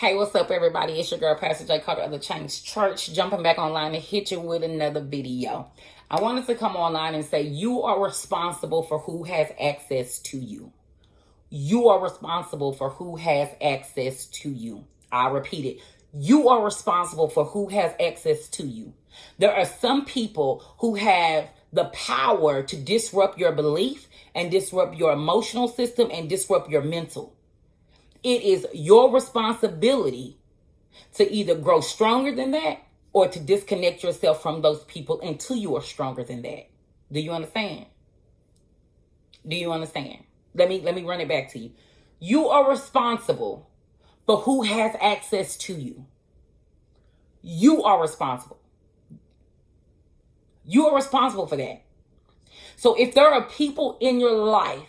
Hey, what's up, everybody? It's your girl, Pastor J. Carteru of the Change Church, jumping back online to hit you with another video. I wanted to come online and say you are responsible for who has access to you. You are responsible for who has access to you. I repeat it. You are responsible for who has access to you. There are some people who have the power to disrupt your belief and disrupt your emotional system and disrupt your mental. It is your responsibility to either grow stronger than that or to disconnect yourself from those people until you are stronger than that. Do you understand? Do you understand? Let me run it back to you. You are responsible for who has access to you. You are responsible. You are responsible for that. So if there are people in your life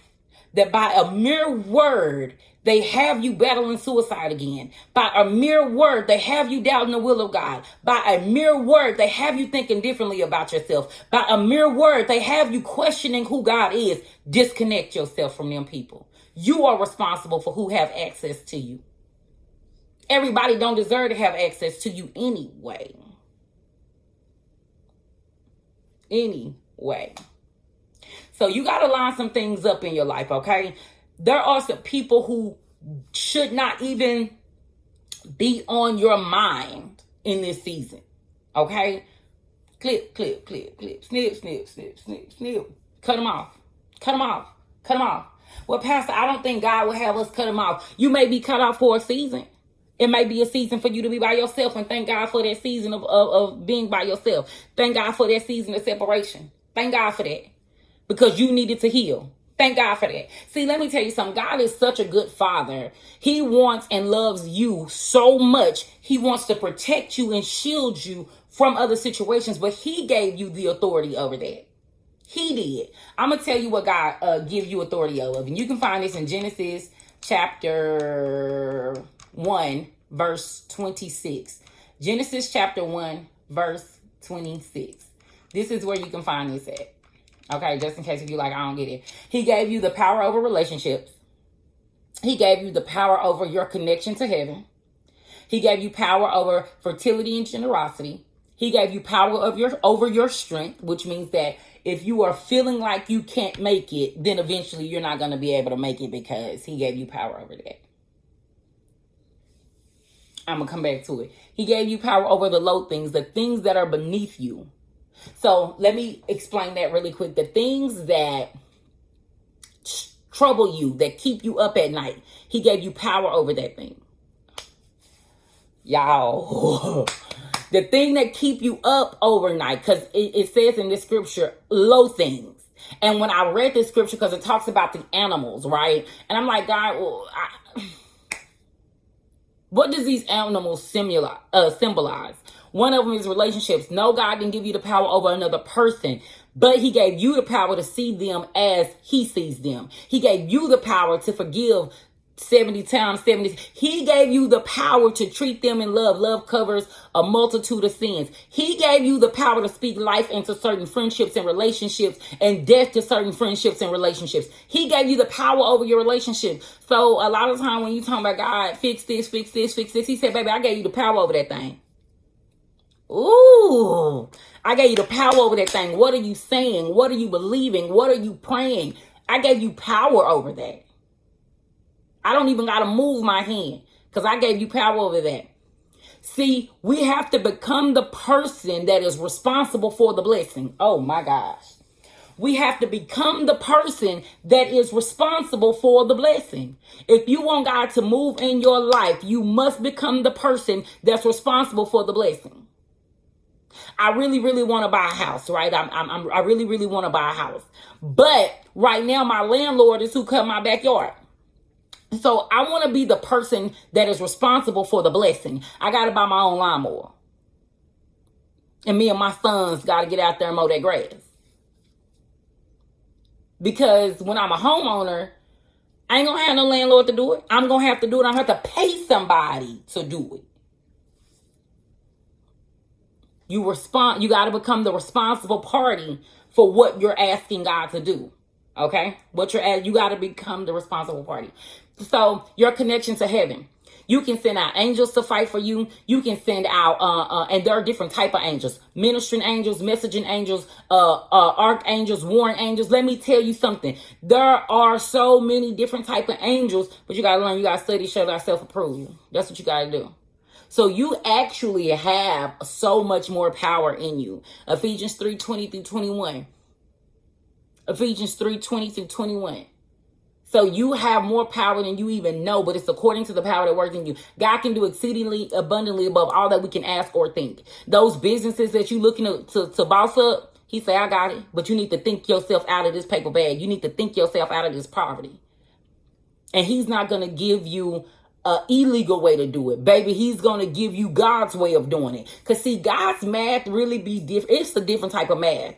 that by a mere word, they have you battling suicide again. By a mere word, they have you doubting the will of God. By a mere word, they have you thinking differently about yourself. By a mere word, they have you questioning who God is. Disconnect yourself from them people. You are responsible for who have access to you. Everybody don't deserve to have access to you anyway. Anyway. So you got to line some things up in your life, okay? There are some people who should not even be on your mind in this season, okay? Clip, clip, clip, clip, snip, snip, snip, snip, snip. Cut them off. Cut them off. Cut them off. Well, Pastor, I don't think God will have us cut them off. You may be cut off for a season. It may be a season for you to be by yourself, and thank God for that season of being by yourself. Thank God for that season of separation. Thank God for that. Because you needed to heal. Thank God for that. See, let me tell you something. God is such a good father. He wants and loves you so much. He wants to protect you and shield you from other situations, but he gave you the authority over that. He did. I'm going to tell you what God give you authority over. And you can find this in Genesis chapter 1, verse 26. Genesis chapter 1, verse 26. This is where you can find this at. Okay, just in case if you're like, I don't get it. He gave you the power over relationships. He gave you the power over your connection to heaven. He gave you power over fertility and generosity. He gave you power over your strength, which means that if you are feeling like you can't make it, then eventually you're not going to be able to make it because he gave you power over that. I'm going to come back to it. He gave you power over the low things, the things that are beneath you. So let me explain that really quick. The things that trouble you, that keep you up at night, he gave you power over that thing. Y'all, the thing that keep you up overnight, because it says in this scripture, low things. And when I read this scripture, because it talks about the animals, right? And I'm like, God, well, what does these animals symbolize? One of them is relationships. No, God didn't give you the power over another person, but he gave you the power to see them as he sees them. He gave you the power to forgive 70 times 70. He gave you the power to treat them in love. Love covers a multitude of sins. He gave you the power to speak life into certain friendships and relationships and death to certain friendships and relationships. He gave you the power over your relationship. So a lot of time when you talk about God, fix this, fix this, fix this, he said, baby, I gave you the power over that thing. Ooh, I gave you the power over that thing. What are you saying? What are you believing? What are you praying? I gave you power over that. I don't even got to move my hand because I gave you power over that. See, we have to become the person that is responsible for the blessing. Oh my gosh. We have to become the person that is responsible for the blessing. If you want God to move in your life, you must become the person that's responsible for the blessing. I really, really want to buy a house, right? I really, really want to buy a house. But right now, my landlord is who cut my backyard. So I want to be the person that is responsible for the blessing. I got to buy my own lawnmower. And me and my sons got to get out there and mow that grass. Because when I'm a homeowner, I ain't going to have no landlord to do it. I'm going to have to do it. I'm going to have to pay somebody to do it. You got to become the responsible party for what you're asking God to do. Okay? You got to become the responsible party. So your connection to heaven. You can send out angels to fight for you. You can send out, and there are different type of angels: ministering angels, messaging angels, archangels, warring angels. Let me tell you something. There are so many different type of angels, but you gotta learn. You gotta study, show thyself approved. That's what you gotta do. So you actually have so much more power in you. Ephesians 3:20 through 21. Ephesians 3:20 through 21. So you have more power than you even know, but it's according to the power that works in you. God can do exceedingly abundantly above all that we can ask or think. Those businesses that you looking to boss up, he say, I got it. But you need to think yourself out of this paper bag. You need to think yourself out of this poverty. And he's not going to give you an illegal way to do it, baby. He's going to give you God's way of doing it. Because see, God's math really be different. It's a different type of math.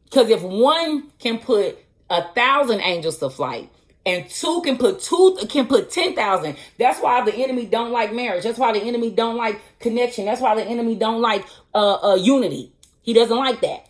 Because if one can put 1,000 angels to flight, and two can put 10,000. That's why the enemy don't like marriage. That's why the enemy don't like connection. That's why the enemy don't like unity. He doesn't like that.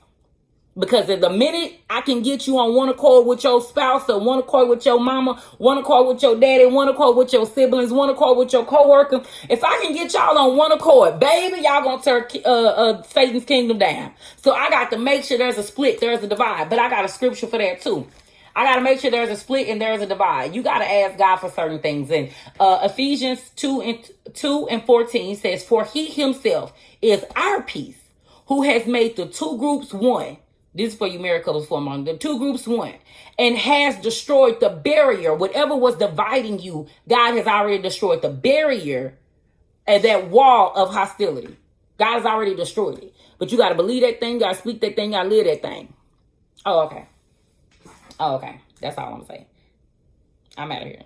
Because at the minute I can get you on one accord with your spouse, or one accord with your mama, one accord with your daddy, one accord with your siblings, one accord with your coworker. If I can get y'all on one accord, baby, y'all gonna turn Satan's kingdom down. So I got to make sure there's a split, there's a divide. But I got a scripture for that too. I got to make sure there's a split and there's a divide. You got to ask God for certain things. And Ephesians 2:14 says, for he himself is our peace, who has made the two groups one. This is for you miracles for among the two groups one, and has destroyed the barrier. Whatever was dividing you, God has already destroyed the barrier and that wall of hostility. God has already destroyed it. But you got to believe that thing, you got to speak that thing, you got to live that thing. Oh, okay. That's all I'm saying. I'm out of here.